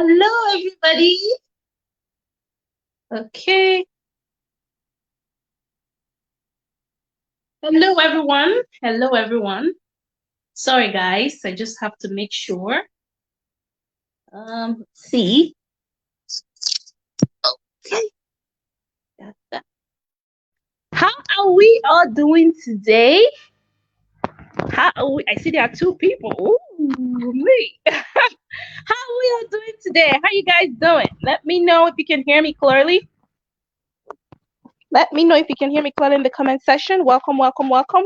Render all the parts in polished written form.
Hello, everybody. Okay. Hello, everyone. Hello, everyone. Sorry, guys. I just have to make sure. See. Okay. How are we all doing today? How are we? I see there are two people. Ooh, me. How are we all doing today? How you guys doing? Let me know if you can hear me clearly. Let me know if you can hear me clearly in the comment section. Welcome, welcome, welcome.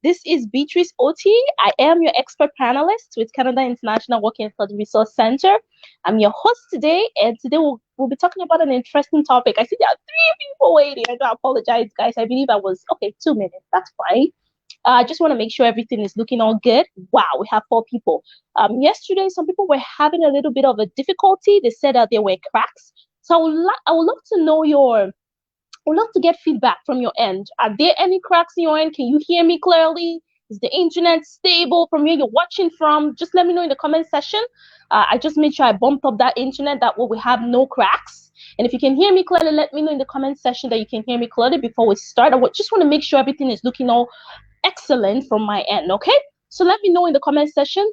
This is Beatrice Oti. I am your expert panelist with Canada International Working Study Resource Center. I'm your host today, and today we'll be talking about an interesting topic. I see there are three people waiting. I do apologize, guys. I believe I was okay. 2 minutes. That's fine. I just want to make sure everything is looking all good. Wow, we have four people. Yesterday, some people were having a little bit of a difficulty. They said that there were cracks. So I would love to know I would love to get feedback from your end. Are there any cracks in your end? Can you hear me clearly? Is the internet stable from where you're watching from? Just let me know in the comment section. I just made sure I bumped up that internet that way we have no cracks. And if you can hear me clearly, let me know in the comment section that you can hear me clearly before we start. Just want to make sure everything is looking all excellent from my end, okay? So let me know in the comment section,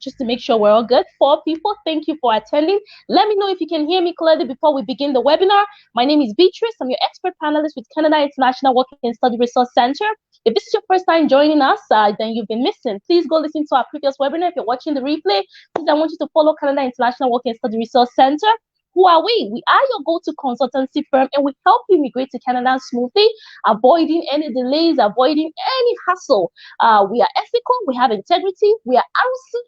just to make sure we're all good. Four people, thank you for attending. Let me know if you can hear me clearly before we begin the webinar. My name is Beatrice. I'm your expert panelist with Canada International Working and Study Resource Center. If this is your first time joining us, then you've been missing. Please go listen to our previous webinar. If you're watching the replay, please, I want you to follow Canada International Working and Study Resource Center. Who are we? We are your go-to consultancy firm, and we help you migrate to Canada smoothly, avoiding any delays, avoiding any hassle. We are ethical, we have integrity, we are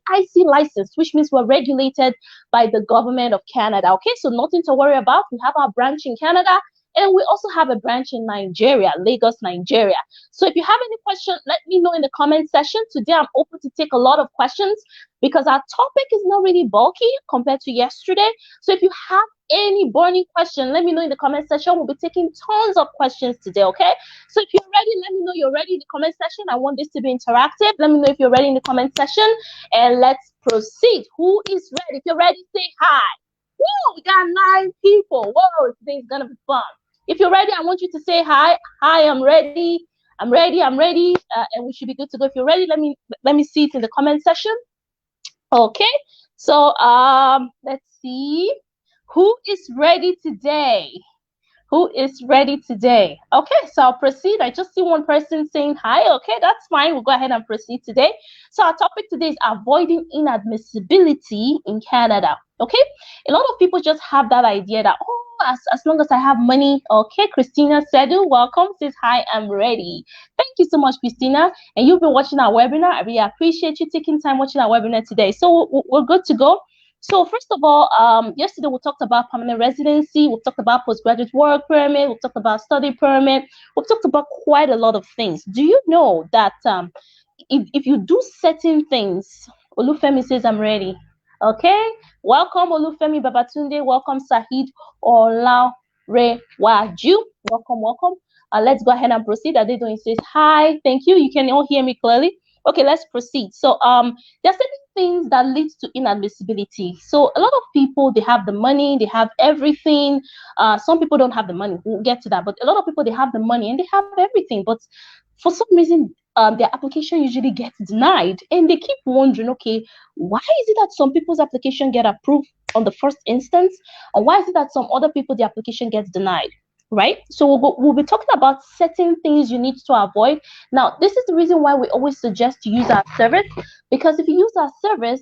RCIC licensed, which means we're regulated by the government of Canada. Okay, so nothing to worry about. We have our branch in Canada, and we also have a branch in Nigeria, Lagos, Nigeria. So if you have any questions, let me know in the comment section. Today, I'm open to take a lot of questions because our topic is not really bulky compared to yesterday. So if you have any burning question, let me know in the comment section. We'll be taking tons of questions today, okay? So if you're ready, let me know you're ready in the comment section. I want this to be interactive. Let me know if you're ready in the comment section, and let's proceed. Who is ready? If you're ready, say hi. Whoa, we got 9 people. Whoa, today's gonna be fun. If you're ready, I want you to say hi. Hi, I'm ready. I'm ready. I'm ready. And we should be good to go. If you're ready, let me see it in the comment section. Okay. So let's see. Who is ready today? Who is ready today? Okay, so I'll proceed. I just see one person saying hi. Okay, that's fine. We'll go ahead and proceed today. So our topic today is avoiding inadmissibility in Canada. Okay, a lot of people just have that idea that, oh, as long as I have money. Okay, Christina Sedu, welcome. Says hi, I'm ready. Thank you so much, Christina. And you've been watching our webinar. I really appreciate you taking time watching our webinar today. So we're good to go. So first of all, yesterday we talked about permanent residency, we talked about postgraduate work permit, we talked about study permit, we talked about quite a lot of things. Do you know that if you do certain things, Olufemi says I'm ready. Okay, welcome Olufemi Babatunde, welcome Sahid Olarewaju, welcome, welcome. Let's go ahead and proceed. Adedoyin says hi, thank you. You can all hear me clearly. Okay, let's proceed. So there are certain things that leads to inadmissibility. So a lot of people, they have the money, they have everything. Some people don't have the money. We'll get to that. But a lot of people, they have the money and they have everything. But for some reason, their application usually gets denied, and they keep wondering, okay, why is it that some people's application get approved on the first instance, or why is it that some other people the application gets denied? Right? So we'll be talking about certain things you need to avoid. Now, this is the reason why we always suggest to use our service, because if you use our service,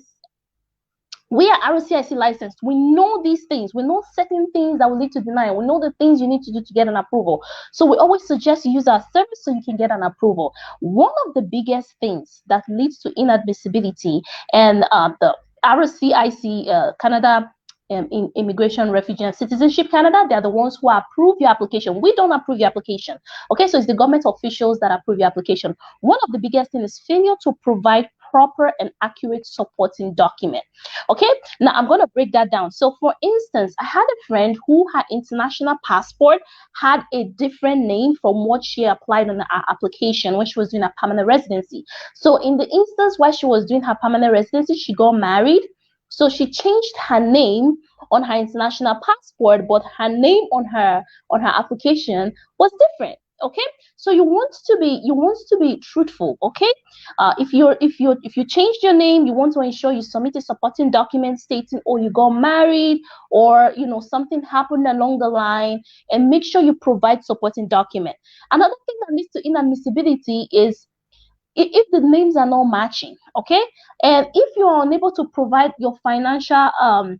we are RCIC licensed. We know these things. We know certain things that will lead to denial. We know the things you need to do to get an approval. So we always suggest you use our service so you can get an approval. One of the biggest things that leads to inadmissibility, and the RCIC Canada in Immigration, Refugee, and Citizenship Canada, they're the ones who approve your application. We don't approve your application. Okay, so it's the government officials that approve your application. One of the biggest things is failure to provide proper and accurate supporting document. Okay, now I'm going to break that down. So for instance, I had a friend who her international passport had a different name from what she applied on her application when she was doing a permanent residency. So in the instance where she was doing her permanent residency, she got married. So she changed her name on her international passport, but her name on her application was different. Okay, so you want to be truthful. Okay, if you changed your name, you want to ensure you submit a supporting document stating, oh, you got married, or something happened along the line, and make sure you provide supporting document. Another thing that leads to inadmissibility is if the names are not matching. Okay, and if you are unable to provide your financial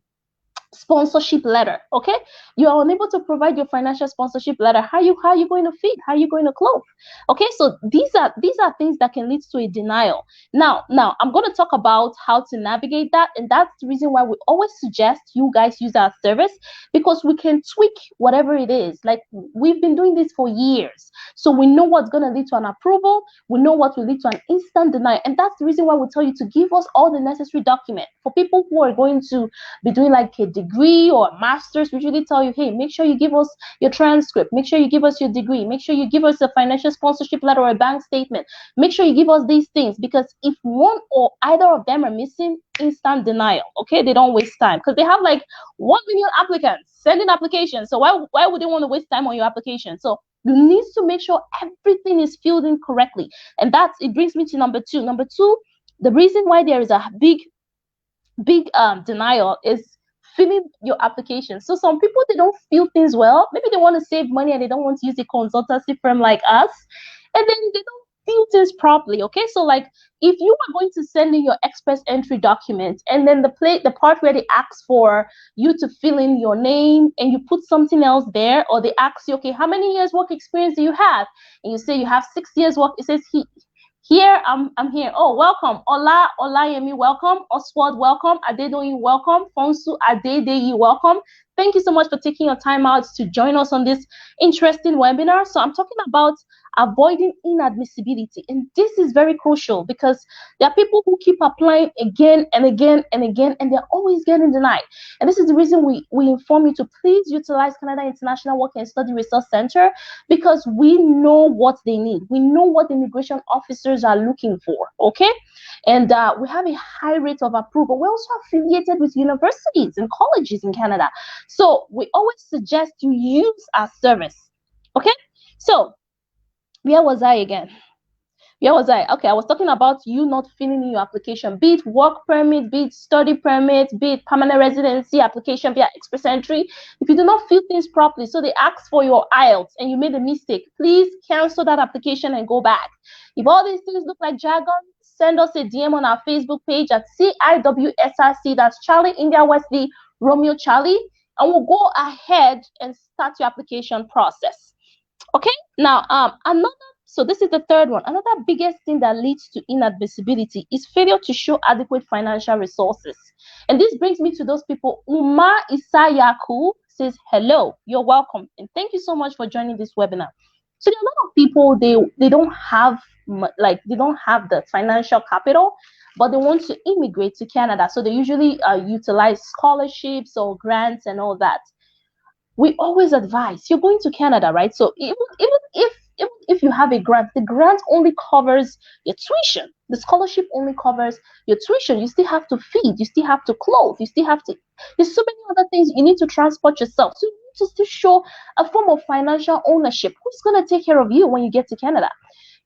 sponsorship letter. Okay, you are unable to provide your financial sponsorship letter. How you going to feed? How you going to clothe? Okay, so these are things that can lead to a denial. Now I'm going to talk about how to navigate that, and that's the reason why we always suggest you guys use our service, because we can tweak whatever it is. Like, we've been doing this for years, so we know what's going to lead to an approval, we know what will lead to an instant denial, and that's the reason why we tell you to give us all the necessary document. For people who are going to be doing like a degree or a master's, we usually tell you, hey, make sure you give us your transcript, make sure you give us your degree, make sure you give us a financial sponsorship letter or a bank statement, make sure you give us these things, because if one or either of them are missing, instant denial. Okay, they don't waste time, because they have like 1 million applicants sending applications, so why would they want to waste time on your application? So you need to make sure everything is filled in correctly. And that's it brings me to number two, the reason why there is a big denial is filling your application. So some people, they don't fill things well. Maybe they want to save money and they don't want to use a consultancy firm like us, and then they don't fill things properly. Okay, so like, if you are going to send in your express entry document, and then the part where they ask for you to fill in your name and you put something else there, or they ask you, okay, how many years work experience do you have, and you say you have 6 years work, it says here, I'm here. Oh, welcome. Olayemi, welcome. Oswald, welcome. Adedoyin, welcome. Fonsu Adedeyi, welcome. Thank you so much for taking your time out to join us on this interesting webinar. So I'm talking about avoiding inadmissibility. And this is very crucial, because there are people who keep applying again and again and again, and they're always getting denied. And this is the reason we inform you to please utilize Canada International Work and Study Resource Center, because we know what they need. We know what immigration officers are looking for. Okay, and we have a high rate of approval. We're also affiliated with universities and colleges in Canada, so we always suggest you use our service. Okay, so where was I again? Where was I? Okay, I was talking about you not filling in your application, be it work permit, be it study permit, be it permanent residency application via express entry. If you do not fill things properly, so they ask for your IELTS and you made a mistake, please cancel that application and go back. If all these things look like jargon, send us a DM on our Facebook page at CIWSRC, that's Charlie India Wesley Romeo Charlie, and we'll go ahead and start your application process. Okay, now so this is the third one. Another biggest thing that leads to inadmissibility is failure to show adequate financial resources. And this brings me to those people. Uma Isayaku says, hello, you're welcome, and thank you so much for joining this webinar. So there are a lot of people, they don't have the financial capital, but they want to immigrate to Canada. So they usually utilize scholarships or grants and all that. We always advise, you're going to Canada, right? So even if you have a grant, the grant only covers your tuition. The scholarship only covers your tuition. You still have to feed, you still have to clothe, you still have to, there's so many other things. You need to transport yourself. So you need to still show a form of financial ownership. Who's going to take care of you when you get to Canada?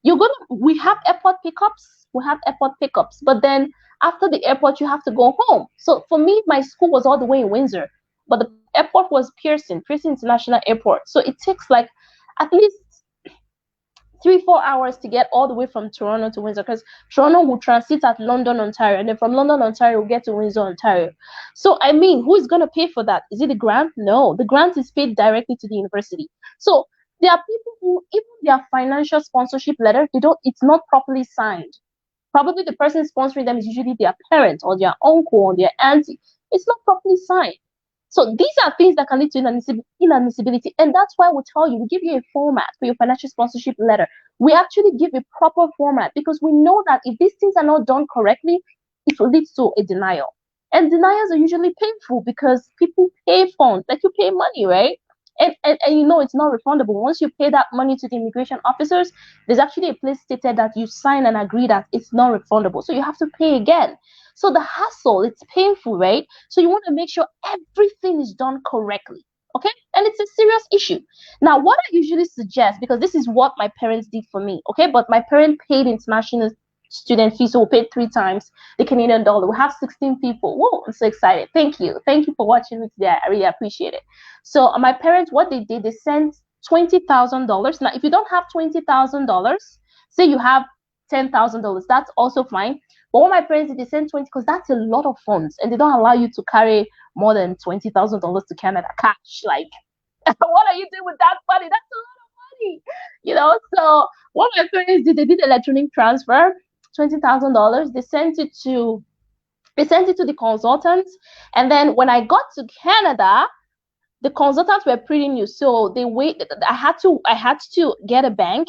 We have airport pickups, but then after the airport, you have to go home. So for me, my school was all the way in Windsor, but the airport was Pearson International Airport. So it takes like at least 3-4 hours to get all the way from Toronto to Windsor, because Toronto will transit at London, Ontario, and then from London, Ontario, we'll get to Windsor, Ontario. So I mean, who is going to pay for that? Is it the grant? No, the grant is paid directly to the university. So there are people who, even their financial sponsorship letter, it's not properly signed. Probably the person sponsoring them is usually their parent or their uncle or their auntie. It's not properly signed. So these are things that can lead to inadmissibility. And that's why we tell you, we give you a format for your financial sponsorship letter. We actually give a proper format, because we know that if these things are not done correctly, it will lead to a denial. And denials are usually painful, because people pay funds, like you pay money, right? And you know it's not refundable. Once you pay that money to the immigration officers, there's actually a place stated that you sign and agree that it's not refundable. So you have to pay again. So the hassle, it's painful, right? So you want to make sure everything is done correctly. Okay. And it's a serious issue. Now, what I usually suggest, because this is what my parents did for me, okay, but my parents paid international student fees, so we paid 3 times the Canadian dollar. We have 16 people. Whoa, I'm so excited. Thank you. Thank you for watching me today. I really appreciate it. So my parents, what they did, they sent $20,000. Now, if you don't have $20,000, say you have $10,000, that's also fine. But what my parents did, they sent 20 because that's a lot of funds, and they don't allow you to carry more than $20,000 to Canada cash. Like, what are you doing with that money? That's a lot of money, you know. So what my parents did, they did electronic transfer, $20,000. They sent it to the consultants, and then when I got to Canada, the consultants were pretty new, so they wait. I had to get a bank,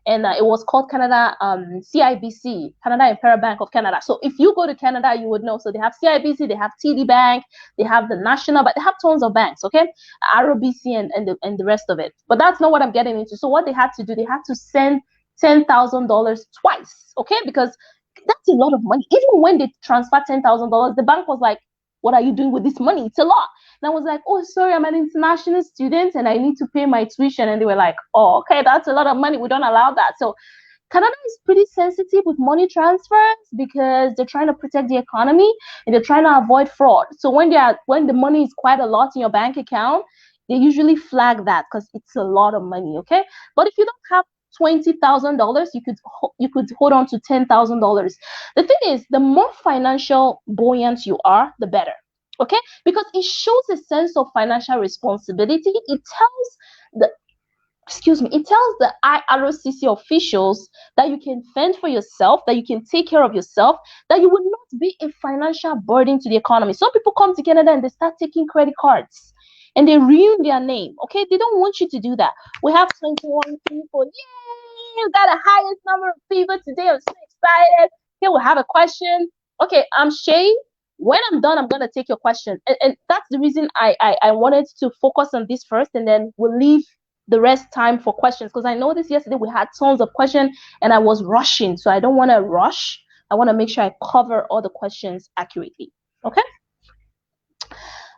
and it was called Canada CIBC, Canada Imperial Bank of Canada. So if you go to Canada, you would know. So they have CIBC, they have TD Bank, they have the National, but they have tons of banks. Okay, ROBC and the rest of it. But that's not what I'm getting into. So what they had to do, they had to send $10,000 twice. Okay, because that's a lot of money. Even when they transferred $10,000, the bank was like, "What are you doing with this money? It's a lot." And I was like, "Oh, sorry, I'm an international student and I need to pay my tuition." And they were like, "Oh, okay, that's a lot of money. We don't allow that." So Canada is pretty sensitive with money transfers because they're trying to protect the economy and they're trying to avoid fraud. So when the money is quite a lot in your bank account, they usually flag that because it's a lot of money. Okay, but if you don't have $20,000, you could hold on to $10,000. The thing is, the more financial buoyant you are, the better. Okay, because it shows a sense of financial responsibility. It tells the it tells the IRCC officials that you can fend for yourself, that you can take care of yourself, that you will not be a financial burden to the economy. Some people come to Canada and they start taking credit cards and they ruin their name. Okay, they don't want you to do that. We have 21 people. Yay! We got the highest number of people today. I'm so excited. Here we have a question. Okay, Shay. When I'm done, I'm gonna take your question, and that's the reason I wanted to focus on this first, and then we'll leave the rest time for questions, because I noticed yesterday we had tons of questions and I was rushing, so I don't want to rush. I want to make sure I cover all the questions accurately. Okay.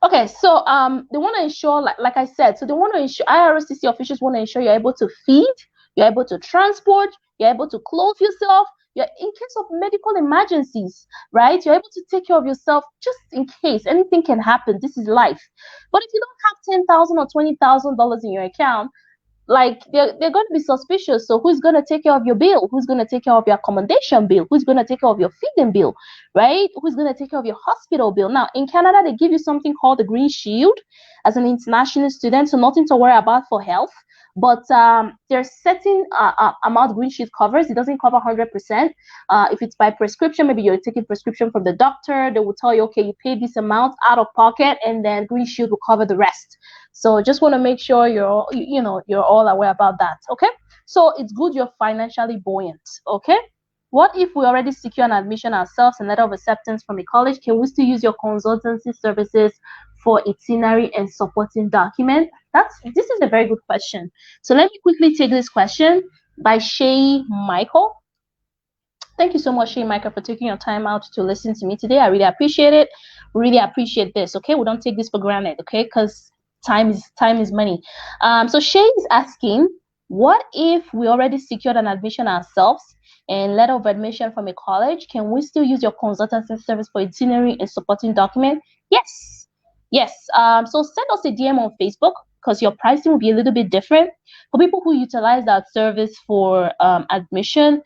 Okay, so they want to ensure, like I said, so they want to ensure, IRCC officials want to ensure you're able to feed, you're able to transport, you're able to clothe yourself, you're in case of medical emergencies, right? You're able to take care of yourself just in case anything can happen. This is life. But if you don't have $10,000 or $20,000 in your account, like they're going to be suspicious. So who's going to take care of your bill? Who's going to take care of your accommodation bill? Who's going to take care of your feeding bill, right? Who's going to take care of your hospital bill? Now in Canada, they give you something called the Green Shield as an international student, so nothing to worry about for health. But there's certain amount Green Shield covers. It doesn't cover 100%. If it's by prescription, maybe you're taking prescription from the doctor, they will tell you, okay, you pay this amount out of pocket, and then Green Shield will cover the rest. So just want to make sure you're all aware about that. Okay, so it's good you're financially buoyant. Okay, what if we already secure an admission ourselves and letter of acceptance from a college? Can we still use your consultancy services for itinerary and supporting document? This is a very good question. So let me quickly take this question by Shay Michael. Thank you so much, Shay Michael, for taking your time out to listen to me today. I really appreciate it. Really appreciate this. Okay, we don't take this for granted. Okay, because time is money. So Shay is asking, what if we already secured an admission ourselves and letter of admission from a college? Can we still use your consultancy service for itinerary and supporting document? Yes. So send us a DM on Facebook, because your pricing will be a little bit different for people who utilize that service for admission.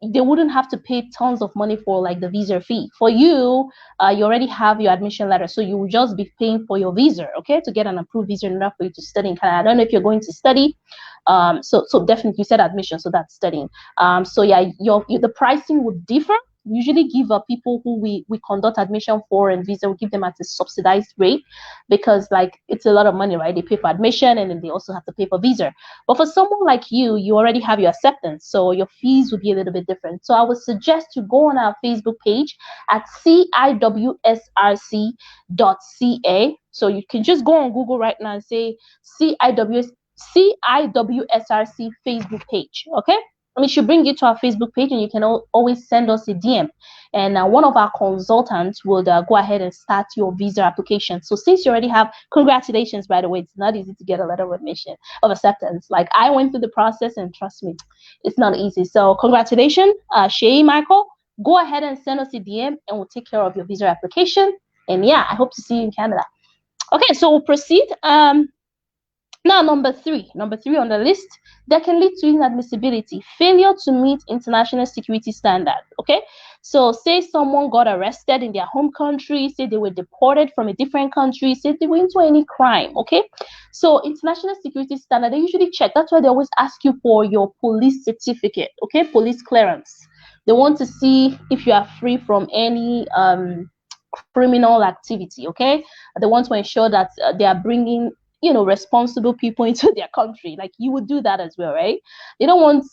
They wouldn't have to pay tons of money for like the visa fee. For you, you already have your admission letter, so you will just be paying for your visa, okay, to get an approved visa in order for you to study in Canada. I don't know if you're going to study. So definitely you said admission, so that's studying. So yeah, the pricing would differ. We usually give people who we conduct admission for and visa, we give them at a subsidized rate, because like it's a lot of money, right? They pay for admission and then they also have to pay for visa. But for someone like you already have your acceptance, so your fees would be a little bit different. So I would suggest you go on our Facebook page at ciwsrc.ca. So you can just go on Google right now and say CIWSRC Facebook page. Okay, we should bring you to our Facebook page, and you can always send us a DM, and one of our consultants will go ahead and start your visa application. So since you already have, congratulations, by the way, it's not easy to get a letter of admission, of acceptance. Like, I went through the process, and trust me, it's not easy. So congratulations, Shay Michael. Go ahead and send us a DM, and we'll take care of your visa application. And yeah, I hope to see you in Canada. Okay, so we'll proceed. Now, number three on the list, that can lead to inadmissibility, failure to meet international security standards. Okay, so say someone got arrested in their home country, say they were deported from a different country, say they were into any crime. Okay, so international security standard, they usually check. That's why they always ask you for your police certificate. Okay, police clearance. They want to see if you are free from any criminal activity. Okay, they want to ensure that they are bringing responsible people into their country. Like, you would do that as well, right? They don't want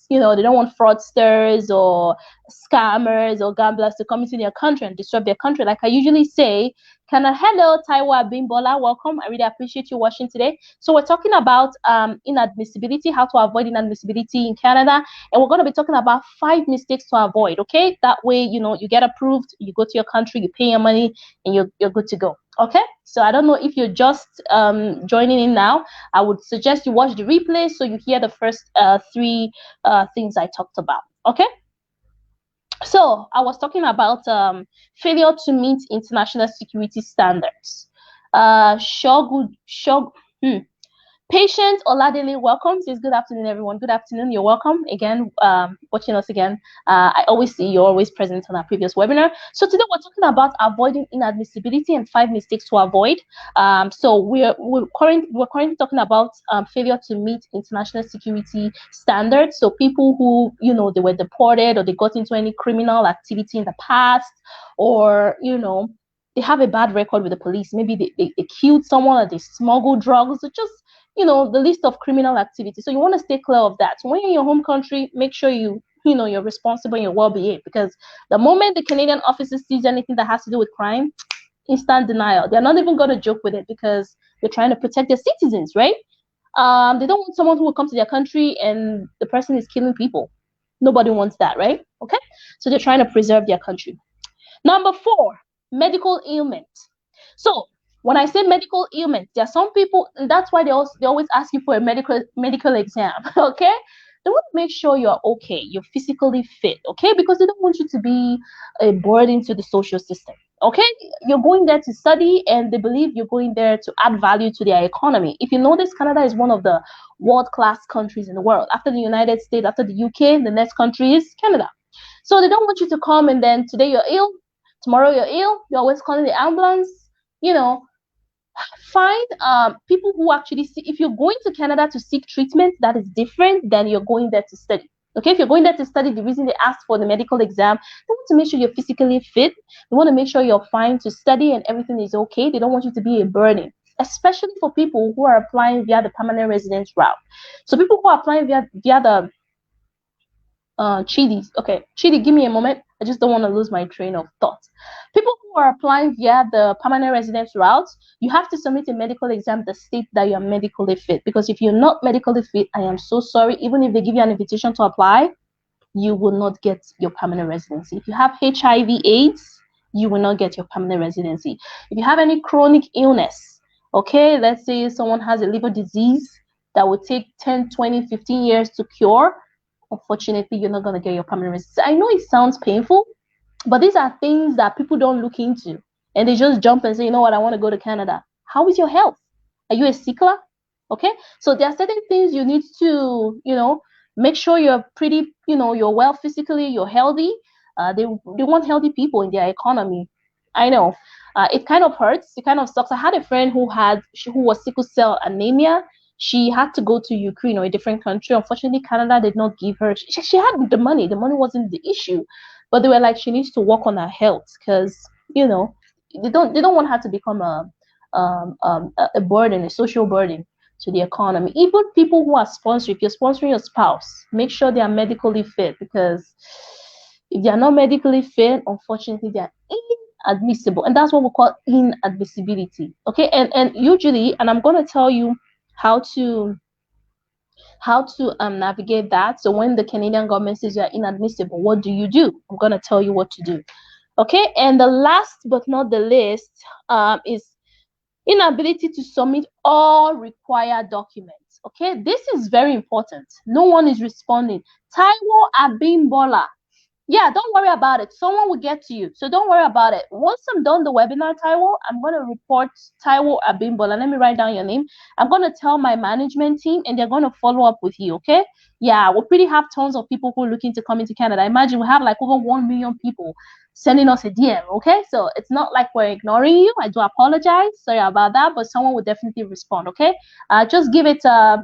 fraudsters or scammers or gamblers to come into their country and disrupt their country. Like I usually say, hello, Taiwo Abimbola, welcome. I really appreciate you watching today. So we're talking about inadmissibility, how to avoid inadmissibility in Canada, and we're going to be talking about 5 mistakes to avoid. Okay, that way you get approved, you go to your country, you pay your money, and you're good to go. Okay, so I don't know if you're just joining in now. I would suggest you watch the replay so you hear the first 3 things I talked about. Okay, so I was talking about failure to meet international security standards. Patient Oladele, welcome. Says good afternoon, everyone. Good afternoon. You're welcome again, watching us again. I always see you're always present on our previous webinar. So today we're talking about avoiding inadmissibility and 5 mistakes to avoid. So we're currently talking about failure to meet international security standards. So people who they were deported, or they got into any criminal activity in the past, or they have a bad record with the police. Maybe they killed someone, or they smuggled drugs, or just the list of criminal activity. So you want to stay clear of that. So when you're in your home country, make sure you're responsible and you're well behaved, because the moment the Canadian officer sees anything that has to do with crime, instant denial. They're not even going to joke with it, because they're trying to protect their citizens, right? They don't want someone who will come to their country and the person is killing people. Nobody wants that, right? Okay, so they're trying to preserve their country. Number 4, medical ailment. So when I say medical ailment, there are some people, and that's why they always ask you for a medical exam. Okay, they want to make sure you're okay, you're physically fit. Okay, because they don't want you to be a burden to the social system. Okay, you're going there to study, and they believe you're going there to add value to their economy. If you notice, Canada is one of the world-class countries in the world. After the United States, after the UK, the next country is Canada. So they don't want you to come and then today you're ill, tomorrow you're ill, you're always calling the ambulance. Find people who actually see. If you're going to Canada to seek treatment, that is different than you're going there to study. Okay, if you're going there to study, the reason they ask for the medical exam, they want to make sure you're physically fit. They want to make sure you're fine to study and everything is okay. They don't want you to be a burden, especially for people who are applying via the permanent residence route. So people who are applying via the Chidi. Okay, Chidi, give me a moment. I just don't want to lose my train of thought. People who are applying via the permanent residence route, you have to submit a medical exam that states that you're medically fit. Because if you're not medically fit, I am so sorry. Even if they give you an invitation to apply, you will not get your permanent residency. If you have HIV/AIDS, you will not get your permanent residency. If you have any chronic illness, okay, let's say someone has a liver disease that will take 10, 20, 15 years to cure, unfortunately, you're not going to get your permanent residency. I know it sounds painful, but these are things that people don't look into, and they just jump and say, you know what, I want to go to Canada. How is your health? Are you a sickler? Okay, so there are certain things you need to, make sure you're pretty, you're well physically, you're healthy. They want healthy people in their economy. I know. It kind of hurts. It kind of sucks. I had a friend who was sickle cell anemia. She had to go to Ukraine or a different country. Unfortunately, Canada did not give her. She had the money. The money wasn't the issue, but they were like, she needs to work on her health, because they don't want her to become a burden, a social burden to the economy. Even people who are sponsoring, if you're sponsoring your spouse, make sure they are medically fit, because if they are not medically fit, unfortunately, they are inadmissible, and that's what we call inadmissibility. Okay, and usually, and I'm going to tell you how to navigate that. So when the Canadian government says you're inadmissible, what do? I'm going to tell you what to do. Okay, and the last but not the least is inability to submit all required documents. Okay, this is very important. No one is responding. Taiwo Abimbola. Yeah, don't worry about it. Someone will get to you. So don't worry about it. Once I'm done the webinar, Taiwo, I'm going to report Taiwo Abimbola. Let me write down your name. I'm going to tell my management team and they're going to follow up with you, okay? Yeah, we pretty have tons of people who are looking to come into Canada. Imagine we have like over 1 million people sending us a DM, okay? So it's not like we're ignoring you. I do apologize. Sorry about that, but someone will definitely respond, okay? Just give it a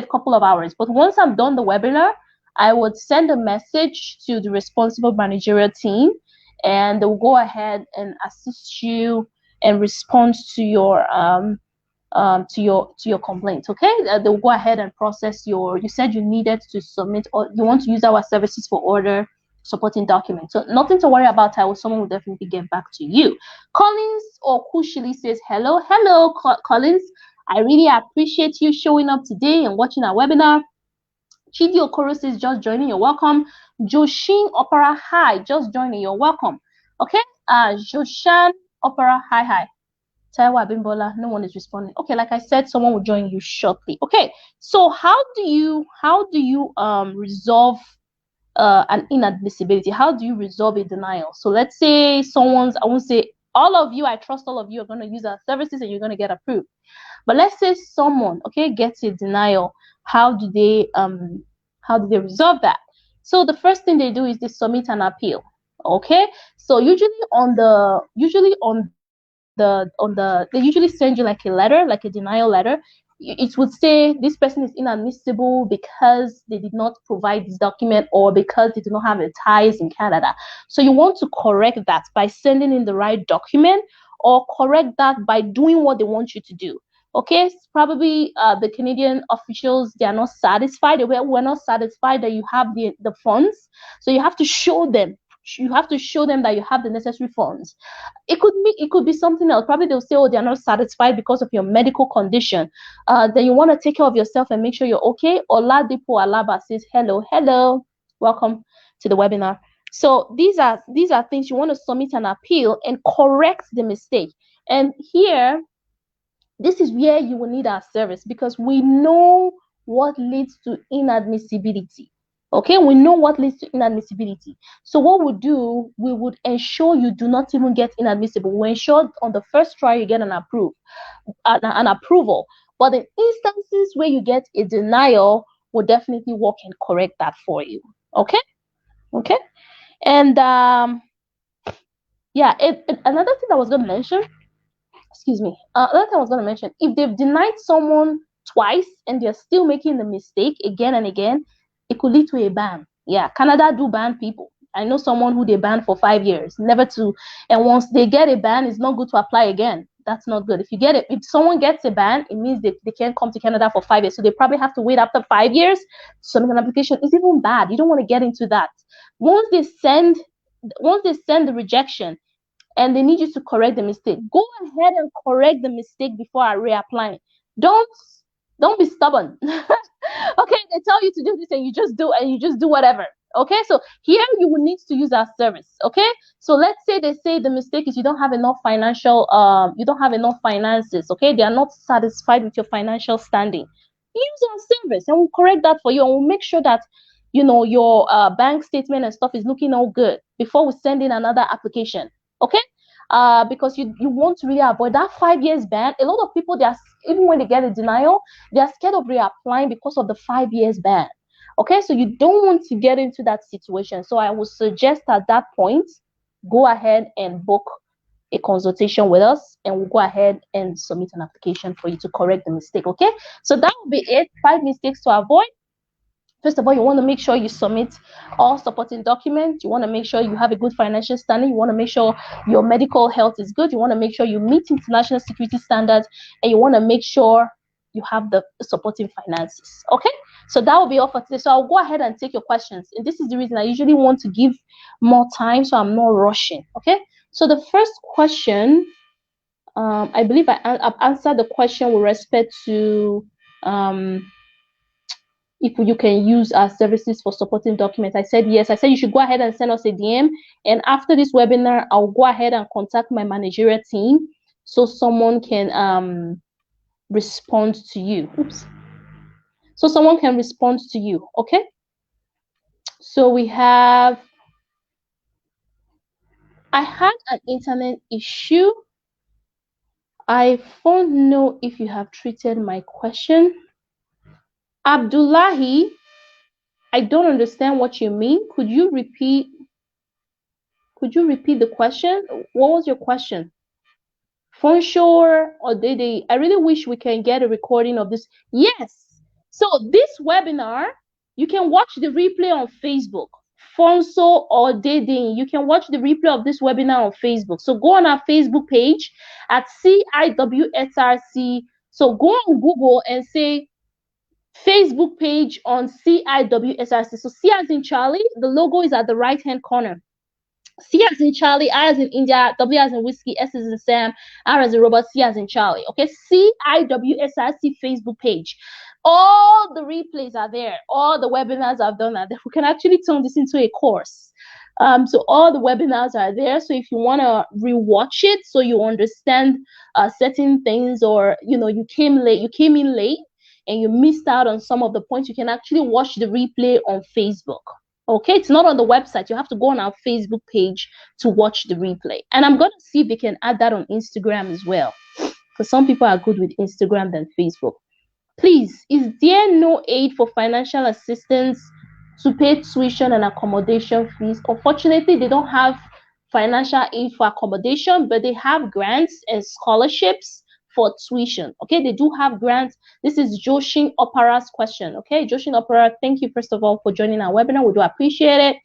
couple of hours. But once I'm done the webinar, I would send a message to the responsible managerial team, and they'll go ahead and assist you and respond to your complaint. Okay, they'll go ahead and process your. You said you needed to submit or you want to use our services for order supporting documents. So nothing to worry about. Someone will definitely get back to you. Collins or Kushili says hello, Collins. I really appreciate you showing up today and watching our webinar. Chidi Okoro says just joining, you're welcome. Joshin Opera, hi, just joining, you're welcome. Okay, Joshan Opera, hi. Taiwo Abimbola, no one is responding. Okay, like I said, someone will join you shortly. Okay, so how do you resolve an inadmissibility? How do you resolve a denial? So let's say I won't say all of you, I trust all of you are going to use our services and you're going to get approved. But let's say someone, okay, gets a denial. How do they resolve that? So the first thing they do is they submit an appeal. Okay, so they usually send you like a letter, like a denial letter. It would say this person is inadmissible because they did not provide this document or because they do not have the ties in Canada. So you want to correct that by sending in the right document, or correct that by doing what they want you to do. Okay, probably the Canadian officials, they are not satisfied. We're not satisfied that you have the funds, so you have to show them. You have to show them that you have the necessary funds. It could be something else. Probably they'll say, oh, they're not satisfied because of your medical condition. Then you want to take care of yourself and make sure you're okay. Oladipo Alaba says, hello, welcome to the webinar. So these are things you want to submit an appeal and correct the mistake. And here, this is where you will need our service, because we know what leads to inadmissibility. Okay, we know what leads to inadmissibility. So what we do, we would ensure you do not even get inadmissible. We ensure on the first try you get an approval. But in instances where you get a denial, we'll definitely work and correct that for you. Okay. And yeah, another thing I was going to mention. Excuse me. Another thing I was going to mention, if they've denied someone twice and they're still making the mistake again and again, it could lead to a ban. Yeah, Canada do ban people. I know someone who they banned for 5 years, never to, and once they get a ban, it's not good to apply again. That's not good. If someone gets a ban, it means they can't come to Canada for 5 years. So they probably have to wait after 5 years to submit an application. It's even bad. You don't want to get into that. Once they send the rejection, and they need you to correct the mistake, go ahead and correct the mistake before reapplying. Don't be stubborn. Okay, they tell you to do this and you just do whatever. Okay, so here you will need to use our service. Okay, so let's say they say the mistake is you don't have enough finances. Okay, they are not satisfied with your financial standing. Use our service and we'll correct that for you, and we'll make sure that your bank statement and stuff is looking all good before we send in another application. Okay, because you want to really avoid that 5 years ban. A lot of people, even when they get a denial, they are scared of reapplying because of the 5 years ban. Okay, so you don't want to get into that situation. So I would suggest at that point, go ahead and book a consultation with us, and we'll go ahead and submit an application for you to correct the mistake. Okay, so that will be it. 5 mistakes to avoid. First of all, you want to make sure you submit all supporting documents. You want to make sure you have a good financial standing. You want to make sure your medical health is good. You want to make sure you meet international security standards, and you want to make sure you have the supporting finances. Okay, so that will be all for today. So I'll go ahead and take your questions. And this is the reason I usually want to give more time, so I'm not rushing. Okay, So the first question, I believe I've answered the question with respect to if you can use our services for supporting documents. I said yes. I said you should go ahead and send us a DM. And after this webinar, I'll go ahead and contact my managerial team so someone can respond to you. Oops. So someone can respond to you. Okay. So we have, I had an internet issue. I don't know if you have treated my question. Abdullahi, I don't understand what you mean. Could you repeat the question? What was your question? Fonshore or Dede? I really wish we can get a recording of this. Yes. So this webinar, you can watch the replay on Facebook. Fonso or Dede, you can watch the replay of this webinar on Facebook. So go on our Facebook page at CIWSRC. So go on Google and say Facebook page on CIWSRC. So C as in Charlie, the logo is at the right hand corner. C as in Charlie, I as in India, W as in Whiskey, S as in Sam, R as in Robert, C as in Charlie. Okay, CIWSRC Facebook page. All the replays are there. All the webinars I've done are there. We can actually turn this into a course. So all the webinars are there. So if you want to rewatch it, so you understand certain things, or you came in late, and you missed out on some of the points, you can actually watch the replay on Facebook. Okay, it's not on the website. You have to go on our Facebook page to watch the replay. And I'm going to see if we can add that on Instagram as well, because some people are good with Instagram than Facebook. Please, is there no aid for financial assistance to pay tuition and accommodation fees? Unfortunately, they don't have financial aid for accommodation, but they have grants and scholarships for tuition. Okay, they do have grants. This is Joshin Opera's question. Okay, Joshin Opera, thank you first of all for joining our webinar. We do appreciate it.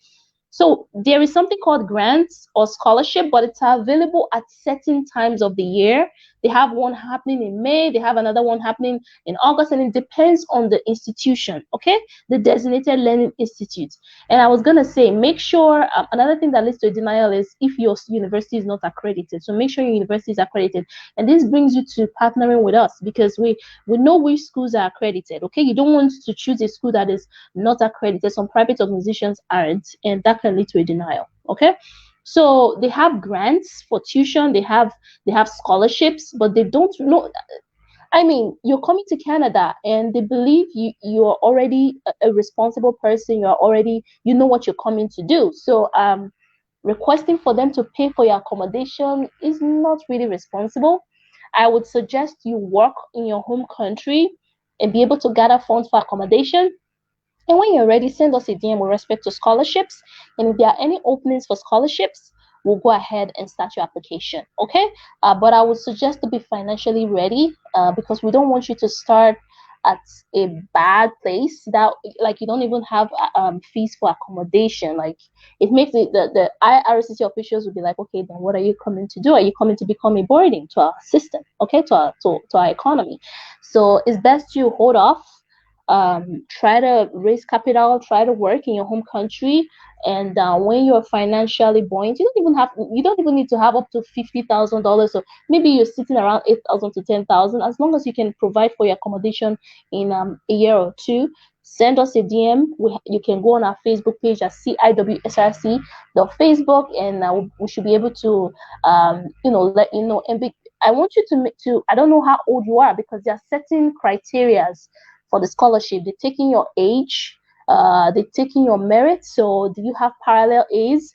So there is something called grants or scholarship, but it's available at certain times of the year. They have one happening in May, they have another one happening in August, and it depends on the institution, okay? The designated learning institute. And I was going to say, make sure, another thing that leads to a denial is if your university is not accredited. So make sure your university is accredited. And this brings you to partnering with us, because we know which schools are accredited, okay? You don't want to choose a school that is not accredited. Some private organizations aren't, and that can lead to a denial, okay? So they have grants for tuition, they have scholarships, but they don't know. I mean, you're coming to Canada and they believe you're already a responsible person, you're already, you know what you're coming to do. So requesting for them to pay for your accommodation is not really responsible. I would suggest you work in your home country and be able to gather funds for accommodation. And when you're ready, send us a DM with respect to scholarships. And if there are any openings for scholarships, we'll go ahead and start your application. Okay? But I would suggest to be financially ready, because we don't want you to start at a bad place that, like, you don't even have fees for accommodation. Like, it makes the IRCC officials will be like, okay, then what are you coming to do? Are you coming to become a burden to our system? Okay, to our economy. So it's best you hold off. Try to raise capital, try to work in your home country, and when you're financially buoyant, you don't even need to have up to $50,000. So maybe you're sitting around 8,000 to 10,000. As long as you can provide for your accommodation in a year or two, send us a DM. You can go on our Facebook page at CIWSRC, the Facebook, and we should be able to let you know. And I want you to I don't know how old you are, because there are certain criterias for the scholarship. They're taking your age, they're taking your merit. So do you have parallel A's?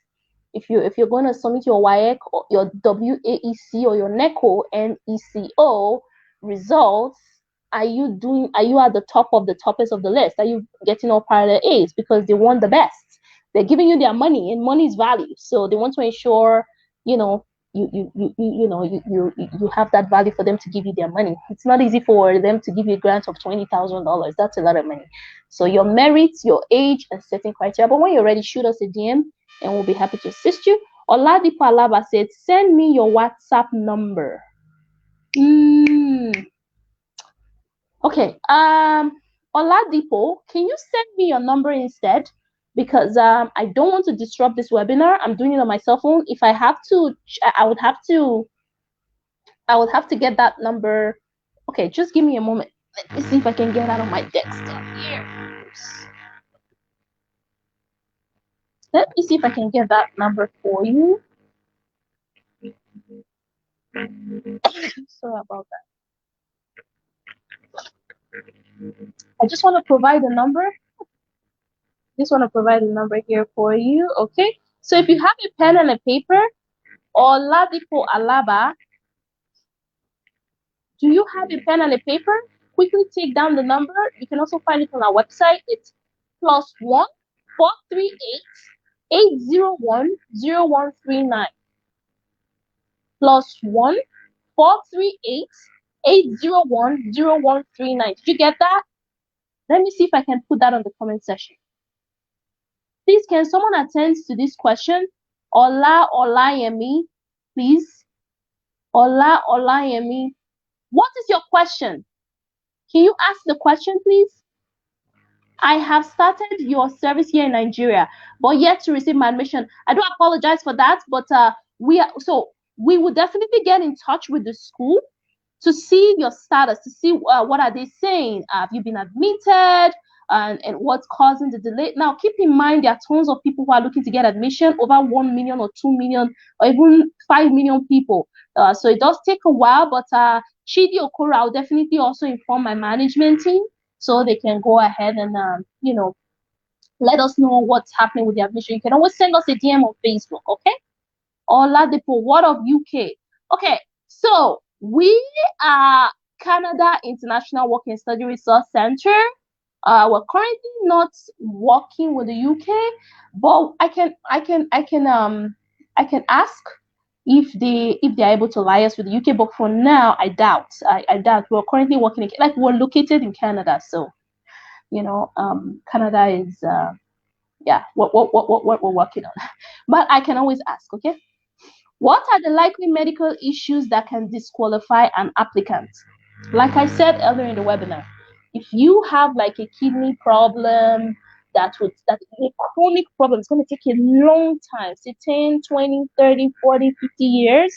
If you're going to submit your WAEC or your WAEC or your NECO results, are you at the top of the toppest of the list? Are you getting all parallel A's? Because they want the best. They're giving you their money, and money is value. So they want to ensure, you have that value for them to give you their money. It's not easy for them to give you a grant of $20,000. That's a lot of money. So your merits, your age, and certain criteria. But when you're ready, shoot us a DM and we'll be happy to assist you. Oladipo Alaba said, send me your WhatsApp number. Okay. Oladipo, can you send me your number instead? because I don't want to disrupt this webinar. I'm doing it on my cell phone. If I have to, I would have to get that number. Okay, just give me a moment. Let me see if I can get out of my desktop here. Oops. Let me see if I can get that number for you. Sorry about that. I just want to provide a number. Just want to provide a number here for you. Okay. So if you have a pen and a paper, or Ladipo Alaba, do you have a pen and a paper? Quickly take down the number. You can also find it on our website. It's +1 438 801 0139. +1 438 801 0139. Did you get that? Let me see if I can put that on the comment section. Please, can someone attend to this question? Ola Olayemi, please. Ola Olayemi. What is your question? Can you ask the question, please? I have started your service here in Nigeria, but yet to receive my admission. I do apologize for that, but we will definitely get in touch with the school to see your status, to see what are they saying. Have you been admitted? And what's causing the delay? Now, keep in mind there are tons of people who are looking to get admission, over 1 million or 2 million or even 5 million people. So it does take a while, but Chidi Okora, I'll definitely also inform my management team so they can go ahead and, let us know what's happening with the admission. You can always send us a DM on Facebook, okay? Or Ladipo, what of UK? Okay, so we are Canada International Work and Study Resource Center. We're currently not working with the UK, but I can ask if they're able to liaise with the UK. But for now, I doubt. I doubt. We're currently working we're located in Canada, so Canada is what we're working on. But I can always ask. Okay. What are the likely medical issues that can disqualify an applicant? Like I said earlier in the webinar, if you have like a kidney problem, that a chronic problem, it's going to take a long time, say 10, 20, 30, 40, 50 years.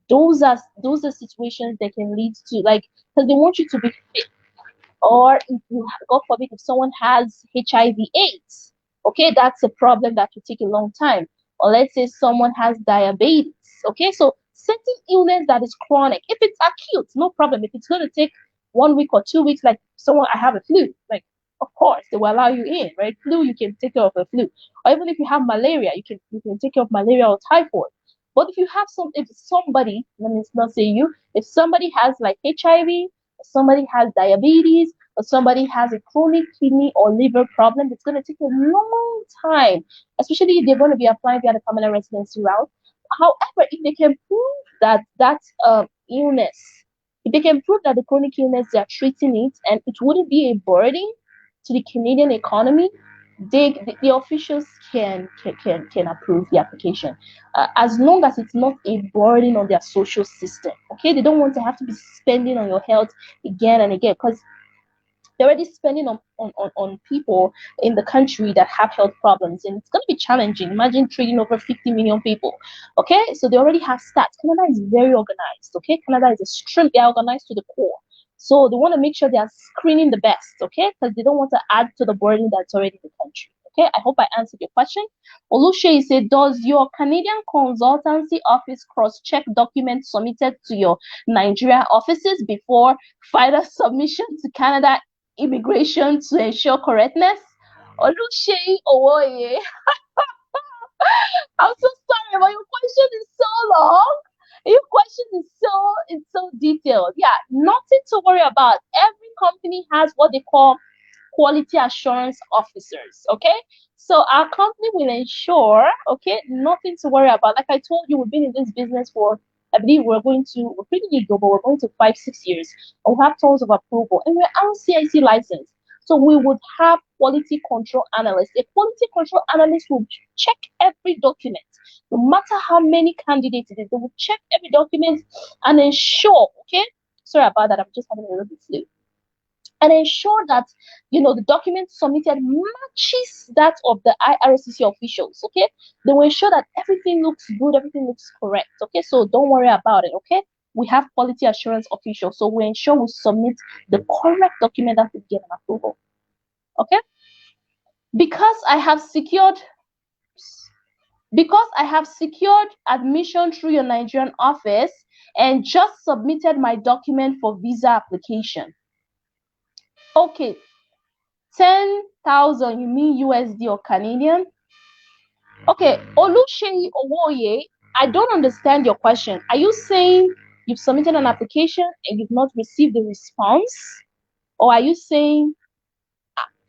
Those are situations that can lead to, like, because they want you to be fit. Or if you, God forbid, if someone has HIV/AIDS, okay, that's a problem that will take a long time. Or let's say someone has diabetes, okay, so certain illness that is chronic, if it's acute, no problem. If it's going to take 1 week or 2 weeks, like someone, I have a flu, like, of course they will allow you in, right? Flu, you can take care of a flu. Or even if you have malaria, you can take care of malaria or typhoid. But if you have if somebody, let me not say you, if somebody has like HIV, somebody has diabetes, or somebody has a chronic kidney or liver problem, it's going to take a long time, especially if they're going to be applying via the permanent residency route. However, if they can prove that illness, if they can prove that the chronic illness they are treating it and it wouldn't be a burden to the Canadian economy, the officials can approve the application, as long as it's not a burden on their social system. Okay, they don't want to have to be spending on your health again and again, because they're already spending on people in the country that have health problems, and it's going to be challenging. Imagine treating over 50 million people. Okay, so they already have stats. Canada is very organized. Okay, Canada is extremely organized to the core. So they want to make sure they are screening the best, okay? Because they don't want to add to the burden that's already in the country. Okay, I hope I answered your question. Olushe said, does your Canadian consultancy office cross-check documents submitted to your Nigeria offices before final submission to Canada immigration to ensure correctness? Olushe Owoye. I'm so sorry, but your question is so long. Your question is so detailed. Yeah, nothing to worry about. Every company has what they call quality assurance officers. Okay, so our company will ensure, okay, nothing to worry about. Like I told you, we've been in this business for, I believe we're pretty legal, but we're going to 5-6 years, and we have tons of approval, and we're RCIC licensed. So we would have quality control analysts. A quality control analyst will check every document, no matter how many candidates it is. They will check every document and ensure. Okay, sorry about that. I'm just having a little bit flu. and ensure that the document submitted matches that of the IRCC officials. Okay, they will ensure that everything looks good, everything looks correct. Okay, so don't worry about it. Okay, we have quality assurance officials, so we ensure we submit the correct document that will get an approval. Okay, because I have secured admission through your Nigerian office and just submitted my document for visa application. Okay, 10,000, you mean USD or Canadian? Okay, Oluseyi Owoye, I don't understand your question. Are you saying you've submitted an application and you've not received a response? Or are you saying,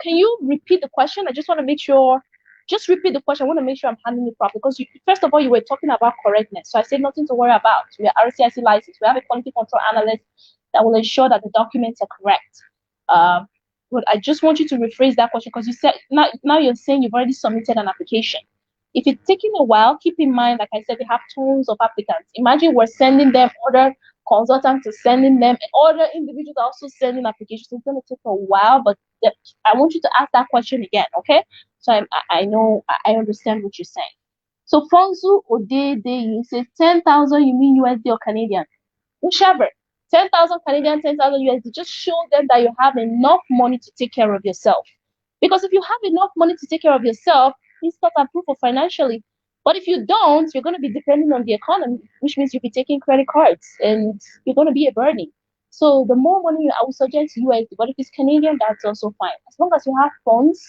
can you repeat the question? I just want to make sure, just repeat the question. I want to make sure I'm handling it properly. Because first of all, you were talking about correctness. So I said nothing to worry about. We are RCIC licensed. We have a quality control analyst that will ensure that the documents are correct. But I just want you to rephrase that question because you said now you're saying you've already submitted an application. If it's taking a while, keep in mind, like I said, we have tons of applicants. Imagine we're sending them, other consultants are sending them, and other individuals are also sending applications. It's going to take a while, but I want you to ask that question again, okay? So I know, I understand what you're saying. So Fonzu Odede says 10,000, you mean USD or Canadian? Whichever. 10,000 Canadian, 10,000 USD. Just show them that you have enough money to take care of yourself. Because if you have enough money to take care of yourself, it's not approval financially. But if you don't, you're going to be depending on the economy, which means you'll be taking credit cards and you're going to be a burden. So the more money, I would suggest USD. But if it's Canadian, that's also fine. As long as you have funds,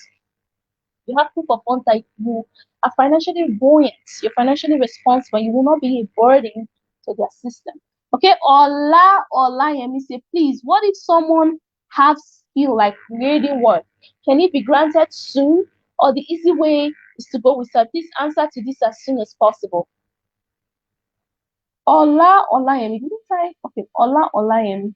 you have proof of funds that you are financially buoyant, you're financially responsible, you will not be a burden to their system. Okay, Ola Yemi say, please, what if someone has skill like creating work? Can it be granted soon? Or the easy way is to go with sir? Please answer to this as soon as possible. Ola Yemi, did you say? Okay, Ola Yemi.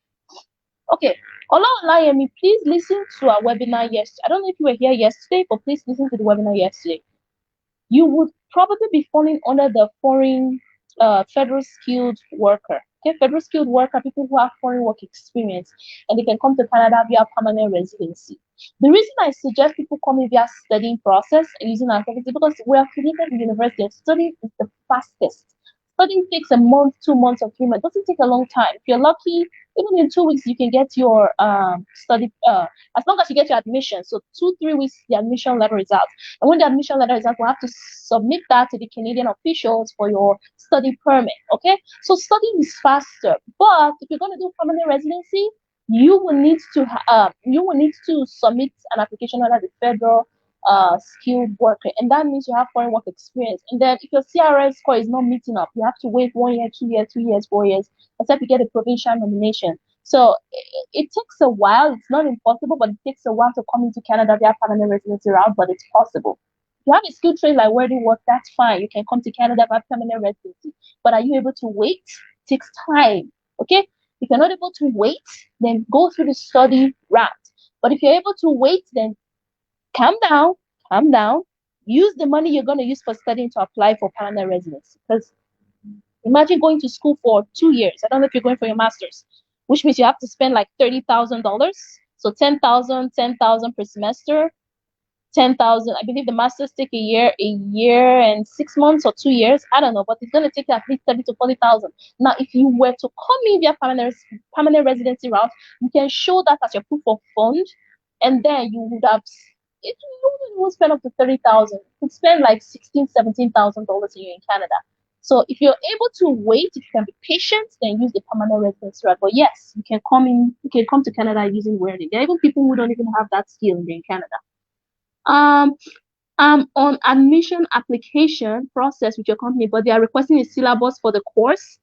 Okay, Ola Yemi, please listen to our webinar yesterday. I don't know if you were here yesterday, but please listen to the webinar yesterday. You would probably be falling under the foreign federal skilled worker. Okay, federal skilled worker, people who have foreign work experience and they can come to Canada via permanent residency. The reason I suggest people coming via studying process and using our services because we are affiliated with university and studying is the fastest. Studying takes a month, 2 months, or 3 months. It doesn't take a long time. If you're lucky, even in 2 weeks, you can get your study, as long as you get your admission. So 2-3 weeks, the admission letter is out. And when the admission letter is out, we'll have to submit that to the Canadian officials for your study permit. Okay, so studying is faster. But if you're going to do permanent residency, you will need to submit an application under the federal skilled worker, and that means you have foreign work experience. And then if your CRS score is not meeting up, you have to wait 1 year, 2 years, 3 years, 4 years, except you get a provincial nomination. So it takes a while. It's not impossible, but it takes a while to come into Canada via permanent residency route, but it's possible. If you have a skill trade like welding work, that's fine. You can come to Canada via permanent residency. But are you able to wait? It takes time. Okay? If you're not able to wait, then go through the study route. But if you're able to wait, then calm down. Use the money you're going to use for studying to apply for permanent residency. Because imagine going to school for 2 years. I don't know if you're going for your master's, which means you have to spend like $30,000. So 10,000 per semester. 10,000. I believe the masters take a year and 6 months or 2 years. I don't know, but it's going to take at least 30 to 40,000. Now, if you were to come in via permanent residency route, you can show that as your proof of fund, and then you would have. You won't spend up to 30,000. You could spend like $16,000-$17,000 a year in Canada. So if you're able to wait, if you can be patient, then use the permanent residency route. But yes, you can come to Canada using welding. There are even people who don't even have that skill in Canada. On admission application process with your company, but they are requesting a syllabus for the course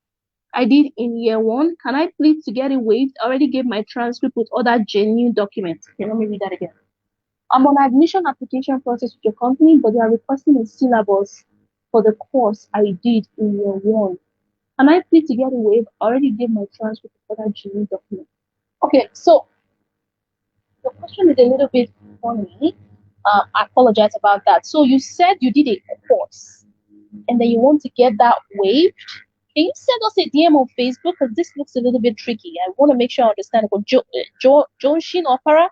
I did in year 1. Can I please to get it waived? I already gave my transcript with other genuine documents. Okay, let me read that again. I'm on admission application process with your company, but they are requesting a syllabus for the course I did in year 1. Can I please to get it waived? I already gave my transcript with other genuine documents. Okay, so the question is a little bit funny. I apologize about that. So you said you did a course and then you want to get that waived. Can you send us a DM on Facebook? Because this looks a little bit tricky. I want to make sure I understand. Joshin Opera,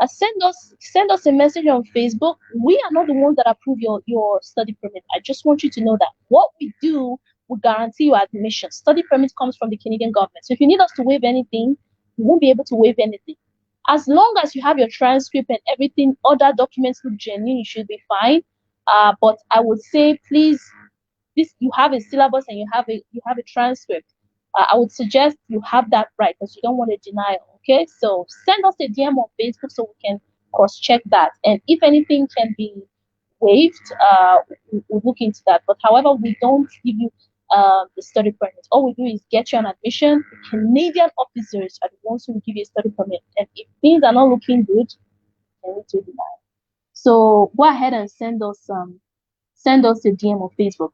send us a message on Facebook. We are not the ones that approve your study permit. I just want you to know that what we do will guarantee your admission. Study permit comes from the Canadian government. So if you need us to waive anything, we won't be able to waive anything. As long as you have your transcript and everything, other documents look genuine, you should be fine. But I would say, please, this you have a syllabus and you have a transcript. I would suggest you have that right because you don't want a denial. Okay, so send us a DM on Facebook so we can cross-check that, and if anything can be waived, we'll look into that. But however, we don't give you the study permit. All we do is get you an admission. The Canadian officers are the ones who will give you a study permit, and if things are not looking good, then we do deny. So go ahead and send us a DM on Facebook.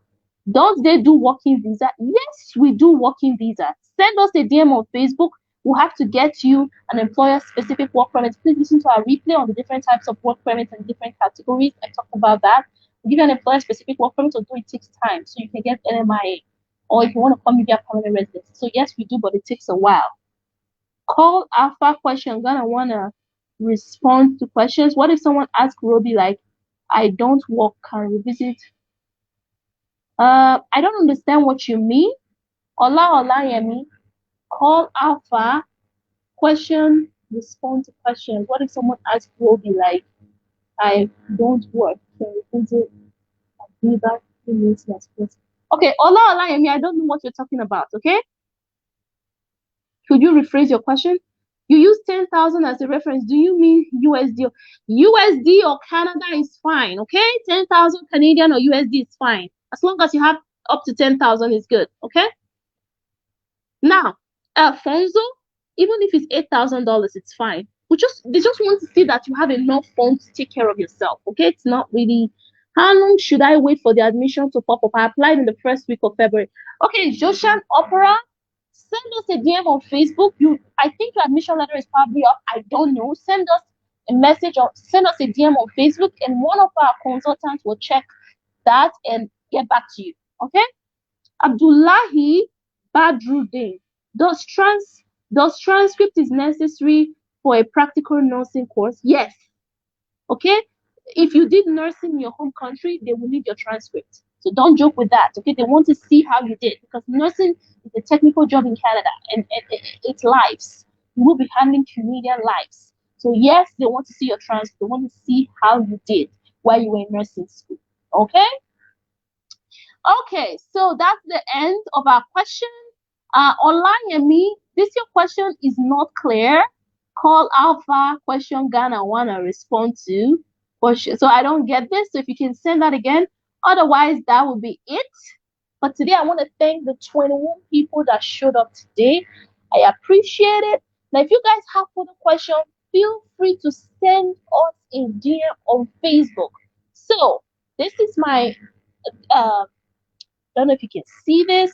Don't they do working visa? Yes, we do working visa. Send us a DM on Facebook. We'll have to get you an employer-specific work permit. Please listen to our replay on the different types of work permits and different categories. I talked about that. We'll give you an employer-specific work permit, although it takes time. So you can get NMIA, or if you want to come with your permanent residence. So yes, we do, but it takes a while. Call Alpha question. Gonna wanna respond to questions. What if someone asks Roby like, I don't work, can revisit? I don't understand what you mean. Yemi, call Alpha, question, respond to questions. What if someone asks Roby like, I don't work, can revisit? Be back 2 minutes last question. Okay, Yemi, I don't know what you're talking about, okay? Could you rephrase your question? You use 10,000 as a reference. Do you mean USD? USD or Canada is fine, okay? 10,000 Canadian or USD is fine. As long as you have up to 10,000 is good, okay? Now, Alfonso, even if it's $8,000, it's fine. They just want to see that you have enough funds to take care of yourself, okay? It's not really. How long should I wait for the admission to pop up? I applied in the first week of February. Okay, Joshan Opera, send us a DM on Facebook. I think your admission letter is probably up. I don't know. Send us a message or send us a DM on Facebook, and one of our consultants will check that and get back to you. Okay? Abdullahi Badruddin. Does transcript is necessary for a practical nursing course? Yes. Okay? If you did nursing in your home country, they will need your transcript. So don't joke with that. Okay? They want to see how you did because nursing is a technical job in Canada and it's lives. You will be handling Canadian lives. So yes, they want to see your transcript. They want to see how you did while you were in nursing school. Okay? Okay, so that's the end of our question. Yemi, this your question is not clear. Call Alpha question Ghana wanna respond to. So I don't get this. So if you can send that again. Otherwise, that will be it. But today I want to thank the 21 people that showed up today. I appreciate it. Now, if you guys have further questions, feel free to send us a DM on Facebook. So this is my don't know if you can see this.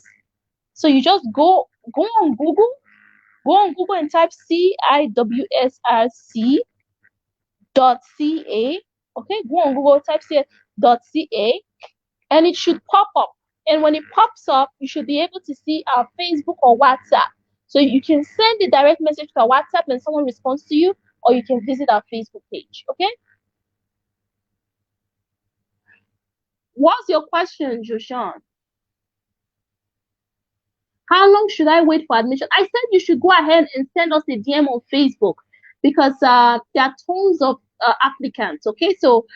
So you just go on Google and type CIWSRC.ca. Okay, go on Google, type CIWSRC.ca, and it should pop up. And when it pops up, you should be able to see our Facebook or WhatsApp. So you can send a direct message to our WhatsApp and someone responds to you, or you can visit our Facebook page. Okay. What's your question, Joshan? How long should I wait for admission? I said you should go ahead and send us a DM on Facebook because there are tons of applicants. Okay, so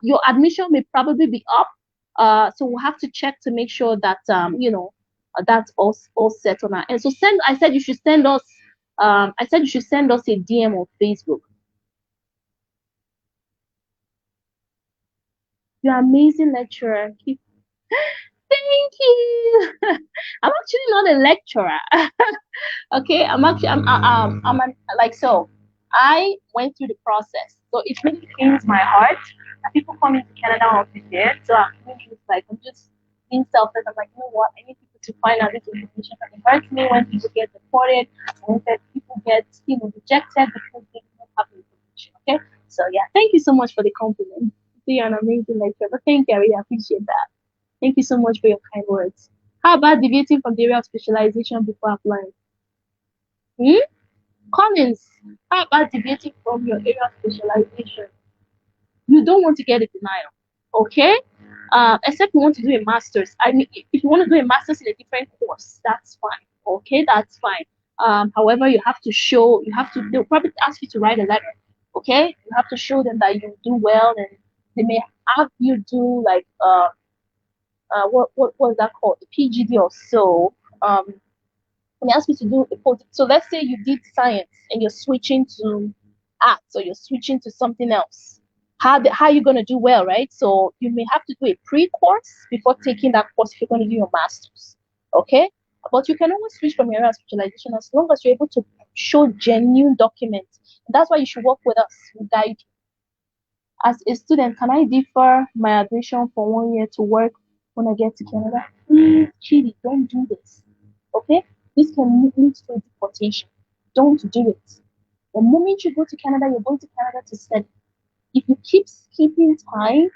your admission may probably be up. So we'll have to check to make sure that that's all set on our end. So I said you should send us. I said you should send us a DM on Facebook. You're amazing lecturer. Keep. Thank you. I'm actually not a lecturer. Okay, so I went through the process. So it really pains my heart that people come into Canada unprepared. So I'm just being selfish. I'm like, you know what? I need people to find out this information. But it hurts me when people get deported and when people get rejected because they don't have the information. Okay, so yeah, thank you so much for the compliment. You're an amazing lecturer. But thank you, I really appreciate that. Thank you so much for your kind words. How about deviating from the area of specialization before applying? Hmm? Collins, how about deviating from your area of specialization? You don't want to get a denial, okay? Except you want to do a master's. I mean, if you want to do a master's in a different course, that's fine. Okay, that's fine. However, you have to show, you have to, they'll probably ask you to write a letter. Okay, you have to show them that you do well, and they may have you do like what was that called, a PGD or so. And they ask you to do a post. So let's say you did science and you're switching to arts, or you're switching to something else. How are you going to do well, right? So you may have to do a pre-course before taking that course if you're going to do your master's. Okay? But you can always switch from your area of specialization as long as you're able to show genuine documents. And that's why you should work with us. We guide you. As a student, can I defer my admission for 1 year to work when I get to Canada? Please, Chidi, don't do this. Okay? This can lead to a deportation. Don't do it. The moment you go to Canada, you're going to Canada to study. If you keep skipping time,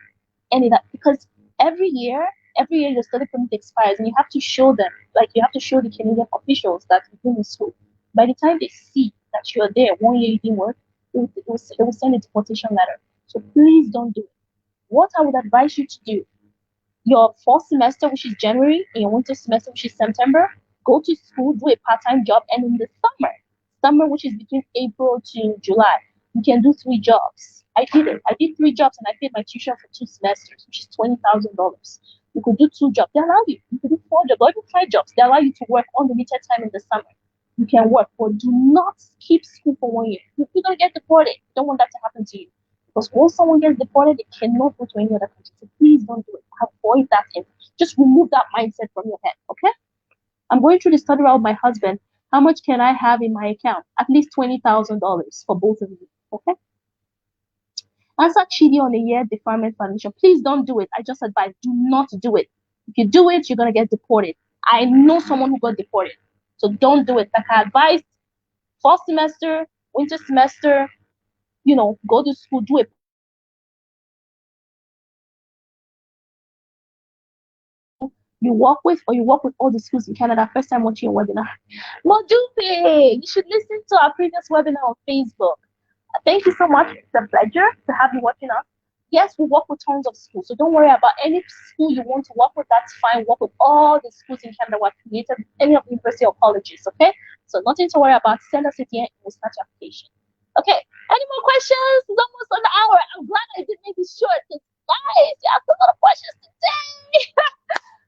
and because every year your study permit expires, and you have to show them, like you have to show the Canadian officials that you've been in school. By the time they see that you're there 1 year you didn't work, they will send a deportation letter. So please don't do it. What I would advise you to do, your fall semester, which is January, and your winter semester, which is September, go to school, do a part-time job, and in the summer, which is between April to July, you can do 3 jobs. I did it. I did 3 jobs, and I paid my tuition for 2 semesters, which is $20,000. You could do 2 jobs. They allow you. You could do 4 jobs or even 5 jobs. They allow you to work unlimited time in the summer. You can work, but do not skip school for 1 year. You're gonna get deported. You don't want that to happen to you. Because once someone gets deported, they cannot go to any other country. So please don't do it. Avoid that. And just remove that mindset from your head. Okay? I'm going through the study route with my husband. How much can I have in my account? At least $20,000 for both of you. Okay? Answer Chidi on a year deferment permission. Please don't do it. I just advise, do not do it. If you do it, you're gonna get deported. I know someone who got deported. So don't do it. Like I advised, fall semester, winter semester, go to school, do it. You work with, or you work with all the schools in Canada. First time watching a webinar. Modupe, you should listen to our previous webinar on Facebook. Thank you so much. It's a pleasure to have you watching us. Yes, we work with tons of schools, so don't worry about any school you want to work with. That's fine. Work with all the schools in Canada were created, any of the university or colleges. Okay, so nothing to worry about. Send us a DM and we'll start your application. Okay, any more questions? It's almost an hour. I'm glad I did make it short because guys, you asked a lot of questions today.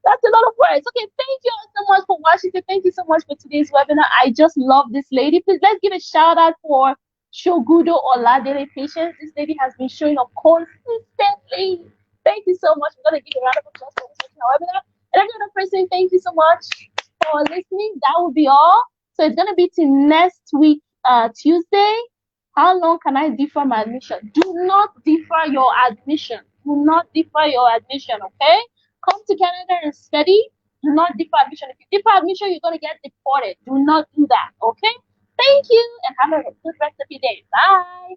That's a lot of words. Okay, thank you all so much for watching. Thank you so much for today's webinar. I just love this lady. Please let's give a shout out for Shogudo Oladele Patience. This lady has been showing up consistently. Thank you so much. We're going to give a round of applause for watching our webinar. And every other person, thank you so much for listening. That will be all. So it's going to be till next week, Tuesday. How long can I defer my admission? Do not defer your admission. Do not defer your admission, okay? Come to Canada and study. Do not defer admission. If you defer admission, you're going to get deported. Do not do that, okay? Thank you and have a good rest of your day. Bye.